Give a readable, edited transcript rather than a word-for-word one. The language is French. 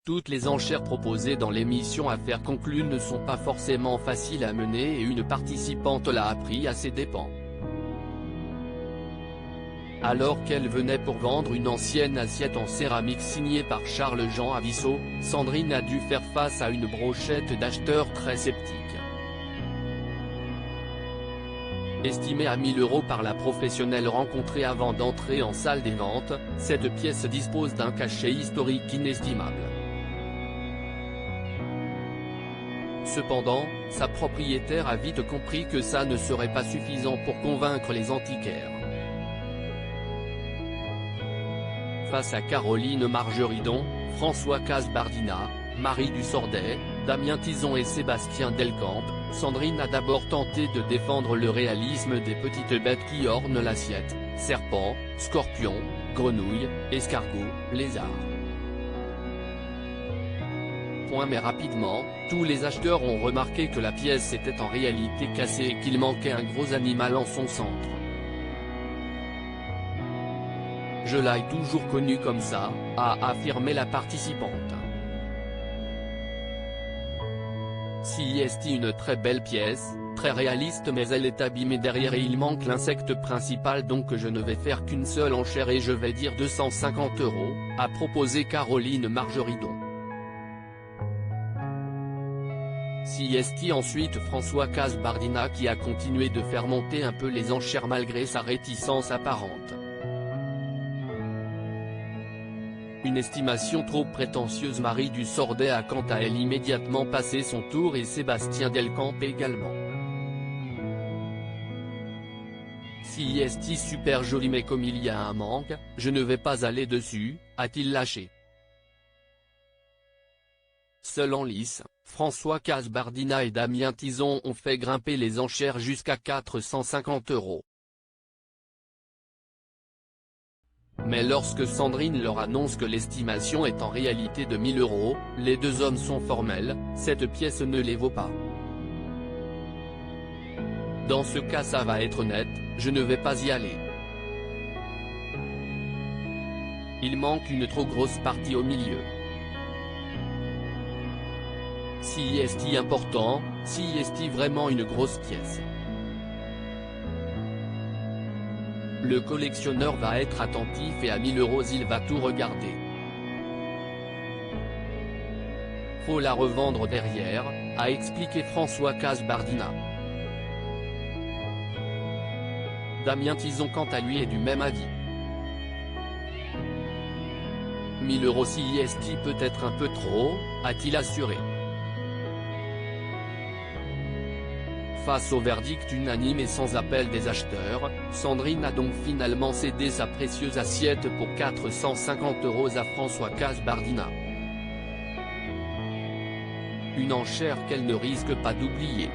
Toutes les enchères proposées dans l'émission Affaires conclues ne sont pas forcément faciles à mener et une participante l'a appris à ses dépens. Alors qu'elle venait pour vendre une ancienne assiette en céramique signée par Charles-Jean Avisso, Sandrine a dû faire face à une brochette d'acheteurs très sceptiques. Estimée à 1 000 € par la professionnelle rencontrée avant d'entrer en salle des ventes, cette pièce dispose d'un cachet historique inestimable. Cependant, sa propriétaire a vite compris que ça ne serait pas suffisant pour convaincre les antiquaires. Face à Caroline Margeridon, François Casbardina, Marie Dussordet, Damien Tison et Sébastien Delcamp, Sandrine a d'abord tenté de défendre le réalisme des petites bêtes qui ornent l'assiette: serpents, scorpions, grenouilles, escargots, lézards. Mais rapidement, tous les acheteurs ont remarqué que la pièce était en réalité cassée et qu'il manquait un gros animal en son centre. Je l'ai toujours connu comme ça, a affirmé la participante. Si est une très belle pièce, très réaliste, mais elle est abîmée derrière et il manque l'insecte principal, donc je ne vais faire qu'une seule enchère et je vais dire 250 €, a proposé Caroline Margeridon. Si est ensuite François Casbardina qui a continué de faire monter un peu les enchères malgré sa réticence apparente. Une estimation trop prétentieuse. Marie Dussordet a quant à elle immédiatement passé son tour et Sébastien Delcamp également. Si est super joli mais comme il y a un manque, je ne vais pas aller dessus, a-t-il lâché. Seul en lice, François Casbardina et Damien Tison ont fait grimper les enchères jusqu'à 450 €. Mais lorsque Sandrine leur annonce que l'estimation est en réalité de 1 000 €, les deux hommes sont formels: cette pièce ne les vaut pas. Dans ce cas ça va être net, je ne vais pas y aller. Il manque une trop grosse partie au milieu. Si est important, si est vraiment une grosse pièce. Le collectionneur va être attentif et à 1 000 € il va tout regarder. Faut la revendre derrière, a expliqué François Casbardina. Damien Tison quant à lui est du même avis. 1 000 € si est peut-être un peu trop, a-t-il assuré. Face au verdict unanime et sans appel des acheteurs, Sandrine a donc finalement cédé sa précieuse assiette pour 450 € à François Casbardina. Une enchère qu'elle ne risque pas d'oublier.